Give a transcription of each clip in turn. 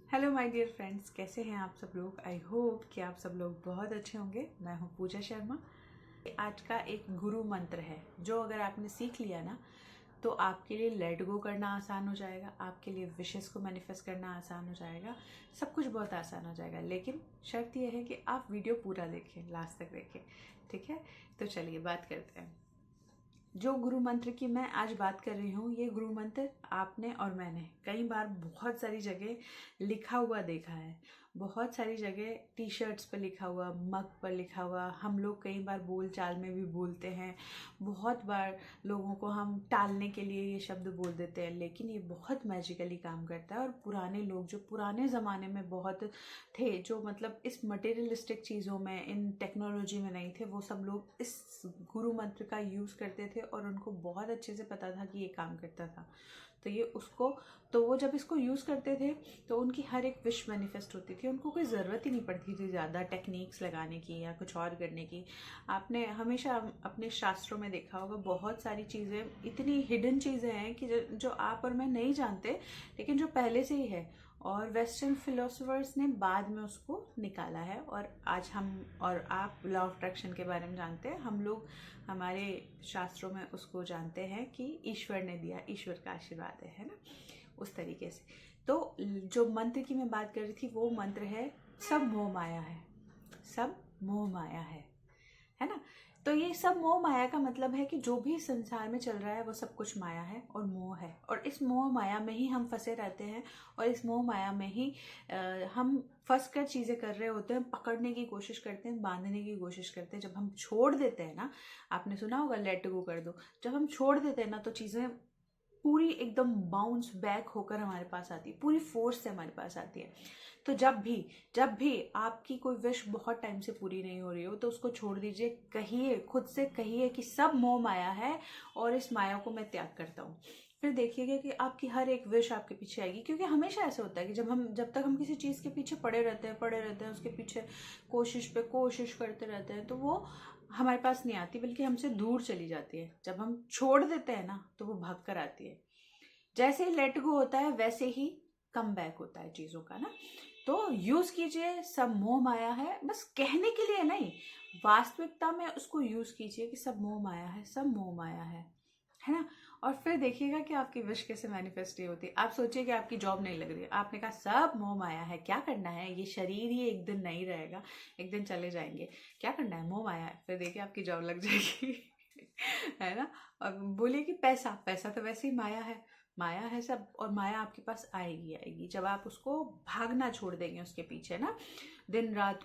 Hello my dear friends, कैसे हैं आप सब लोग। आई होप कि आप सब लोग बहुत अच्छे होंगे। मैं हूं पूजा शर्मा। आज का एक गुरु मंत्र है जो अगर आपने सीख लिया ना तो आपके लिए लेट गो करना आसान हो जाएगा, आपके लिए विशेस को मैनिफेस्ट करना आसान हो जाएगा, सब कुछ बहुत आसान हो जाएगा। लेकिन शर्त यह है कि आप वीडियो पूरा देखें, लास्ट तक देखें, ठीक है। तो चलिए बात करते हैं। जो गुरु मंत्र की मैं आज बात कर रही हूँ, ये गुरु मंत्र आपने और मैंने कई बार बहुत सारी जगह लिखा हुआ देखा है। बहुत सारी जगह टी शर्ट्स पर लिखा हुआ, मग पर लिखा हुआ, हम लोग कई बार बोल चाल में भी बोलते हैं। बहुत बार लोगों को हम टालने के लिए ये शब्द बोल देते हैं, लेकिन ये बहुत मैजिकली काम करता है। और पुराने लोग जो पुराने ज़माने में बहुत थे, जो मतलब इस मटेरियलिस्टिक चीज़ों में, इन टेक्नोलॉजी में नहीं थे, वो सब लोग इस गुरु मंत्र का यूज़ करते थे और उनको बहुत अच्छे से पता था कि ये काम करता था। तो वो जब इसको यूज़ करते थे तो उनकी हर एक विश मैनिफेस्ट होती थी। उनको कोई ज़रूरत ही नहीं पड़ती थी ज़्यादा टेक्निक्स लगाने की या कुछ और करने की। आपने हमेशा अपने शास्त्रों में देखा होगा, बहुत सारी चीज़ें, इतनी हिडन चीज़ें हैं कि जो आप और मैं नहीं जानते, लेकिन जो पहले से ही है और वेस्टर्न फिलोसोफर्स ने बाद में उसको निकाला है। और आज हम और आप लॉ ऑफ अट्रैक्शन के बारे में जानते हैं। हम लोग हमारे शास्त्रों में उसको जानते हैं कि ईश्वर ने दिया, ईश्वर का आशीर्वाद है ना, उस तरीके से। तो जो मंत्र की मैं बात कर रही थी वो मंत्र है, सब मोह माया है, सब मोह माया है ना। तो ये सब मोह माया का मतलब है कि जो भी संसार में चल रहा है वो सब कुछ माया है और मोह है। और इस मोह माया में ही हम फंसे रहते हैं और इस मोह माया में ही हम फंस कर चीज़ें कर रहे होते हैं, पकड़ने की कोशिश करते हैं, बांधने की कोशिश करते हैं। जब हम छोड़ देते हैं ना, आपने सुना होगा लेट गो कर दो, जब हम छोड़ देते हैं ना तो चीज़ें पूरी एकदम बाउंस बैक होकर हमारे पास आती है, पूरी फोर्स से हमारे पास आती है। तो जब भी आपकी कोई विश बहुत टाइम से पूरी नहीं हो रही हो तो उसको छोड़ दीजिए। कहिए, खुद से कहिए कि सब मोह माया है और इस माया को मैं त्याग करता हूँ। फिर देखिएगा कि आपकी हर एक विश आपके पीछे आएगी। क्योंकि हमेशा ऐसा होता है कि जब तक हम किसी चीज़ के पीछे पड़े रहते हैं, उसके पीछे कोशिश पे कोशिश करते रहते हैं, तो वो हमारे पास नहीं आती, बल्कि हमसे दूर चली जाती है। जब हम छोड़ देते हैं ना तो वो भाग कर आती है। जैसे ही लेट गो होता है वैसे ही कम बैक होता है चीज़ों का ना। तो यूज़ कीजिए, सब मोह माया है, बस कहने के लिए नहीं, वास्तविकता में उसको यूज़ कीजिए कि सब मोह माया है, सब मोह माया है ना। और फिर देखिएगा कि आपकी विश कैसे मैनिफेस्ट होती है। आप सोचिए कि आपकी जॉब नहीं लग रही है, आपने कहा सब मोह माया है, क्या करना है, ये शरीर ही एक दिन नहीं रहेगा, एक दिन चले जाएंगे, क्या करना है, मोह माया है। फिर देखिए आपकी जॉब लग जाएगी है ना। और बोलिए कि पैसा पैसा तो वैसे ही माया है सब, और माया आपके पास आएगी आएगी जब आप उसको भागना छोड़ देंगे उसके पीछे ना। दिन रात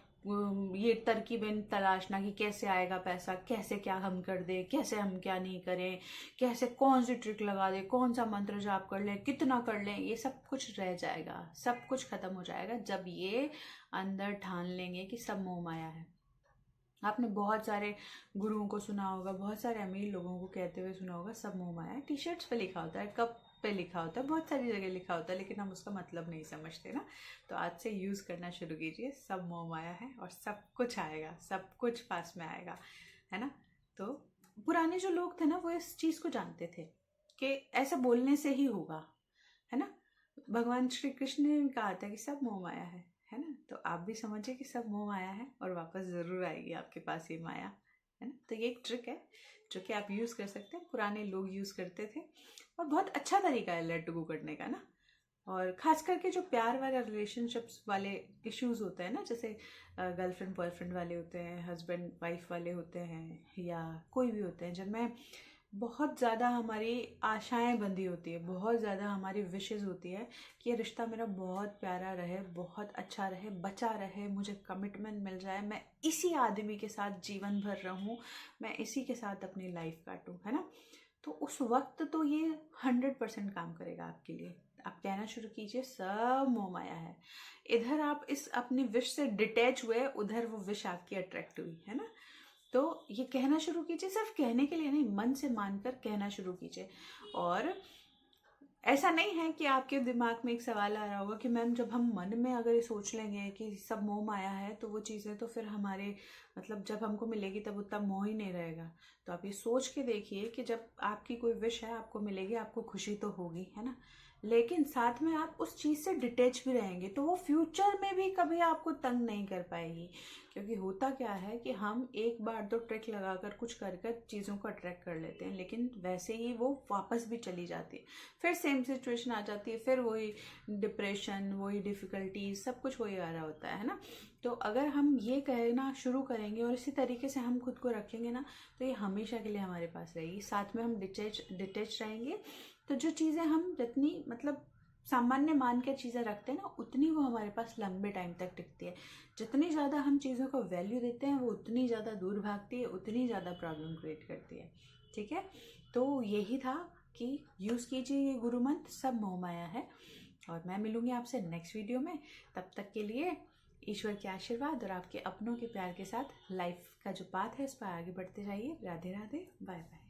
ये तरकीबें तलाशना कि कैसे आएगा पैसा, कैसे क्या हम कर दे, कैसे हम क्या नहीं करें, कैसे कौन सी ट्रिक लगा दे, कौन सा मंत्र जाप कर लें, कितना कर लें, ये सब कुछ रह जाएगा, सब कुछ खत्म हो जाएगा जब ये अंदर ठान लेंगे कि सब मोह माया है। आपने बहुत सारे गुरुओं को सुना होगा, बहुत सारे अमीर लोगों को कहते हुए सुना होगा सब मोह माया है। टी शर्ट्स पे लिखा होता है, कप पे लिखा होता है, बहुत सारी जगह लिखा होता है, लेकिन हम उसका मतलब नहीं समझते ना। तो आज से यूज़ करना शुरू कीजिए, सब मोह माया है और सब कुछ आएगा, सब कुछ पास में आएगा, है ना। तो पुराने जो लोग थे ना वो इस चीज़ को जानते थे कि ऐसा बोलने से ही होगा, है ना। भगवान श्री कृष्ण ने कहा था कि सब मोह माया है ना। तो आप भी समझिए कि सब मोह माया है और वापस ज़रूर आएगी आपके पास ये माया, है ना। तो ये एक ट्रिक है जो कि आप यूज़ कर सकते हैं, पुराने लोग यूज़ करते थे और बहुत अच्छा तरीका है लेट गो करने का ना। और खास करके जो प्यार वाला रिलेशनशिप्स वाले इश्यूज होते हैं ना, जैसे गर्लफ्रेंड बॉयफ्रेंड वाले होते हैं, हस्बैंड वाइफ वाले होते हैं, या कोई भी होते हैं, जिनमें बहुत ज़्यादा हमारी आशाएं बंधी होती है, बहुत ज़्यादा हमारी विशेज़ होती है कि ये रिश्ता मेरा बहुत प्यारा रहे, बहुत अच्छा रहे, बचा रहे, मुझे कमिटमेंट मिल जाए, मैं इसी आदमी के साथ जीवन भर रहूं, मैं इसी के साथ अपनी लाइफ काटूं, है ना। तो उस वक्त तो ये 100% काम करेगा आपके लिए। आप कहना शुरू कीजिए सब मोह माया है। इधर आप इस अपनी विश से डिटैच हुए, उधर वो विश आपकी अट्रैक्ट हुई, है ना। तो ये कहना शुरू कीजिए, सिर्फ कहने के लिए नहीं, मन से मानकर कहना शुरू कीजिए। और ऐसा नहीं है कि आपके दिमाग में एक सवाल आ रहा होगा कि मैम जब हम मन में अगर ये सोच लेंगे कि सब मोह माया है तो वो चीज़ें तो फिर हमारे मतलब जब हमको मिलेगी तब उतना मोह ही नहीं रहेगा। तो आप ये सोच के देखिए कि जब आपकी कोई विश है आपको मिलेगी, आपको खुशी तो होगी, है ना। लेकिन साथ में आप उस चीज़ से डिटेच भी रहेंगे तो वो फ्यूचर में भी कभी आपको तंग नहीं कर पाएगी। क्योंकि होता क्या है कि हम एक बार दो ट्रिक लगाकर कुछ कर कर चीज़ों को अट्रैक्ट कर लेते हैं, लेकिन वैसे ही वो वापस भी चली जाती है, फिर सेम सिचुएशन आ जाती है, फिर वही डिप्रेशन, वही डिफ़िकल्टीज, सब कुछ वही आ रहा होता है ना। तो अगर हम ये कहना शुरू करेंगे और इसी तरीके से हम खुद को रखेंगे ना, तो ये हमेशा के लिए हमारे पास रहेगी। साथ में हम डिटेच रहेंगे, तो जो चीज़ें हम जितनी मतलब सामान्य मान के चीज़ें रखते हैं ना, उतनी वो हमारे पास लंबे टाइम तक टिकती है। जितनी ज़्यादा हम चीज़ों को वैल्यू देते हैं, वो उतनी ज़्यादा दूर भागती है, उतनी ज़्यादा प्रॉब्लम क्रिएट करती है। ठीक है, तो यही था कि यूज़ कीजिए ये गुरु मंत्र, सब मोहमाया है। और मैं मिलूंगी आपसे नेक्स्ट वीडियो में। तब तक के लिए ईश्वर के आशीर्वाद और आपके अपनों के प्यार के साथ लाइफ का जो पाथ है, उस पर आगे बढ़ते जाइए। Radhe Radhe, bye bye.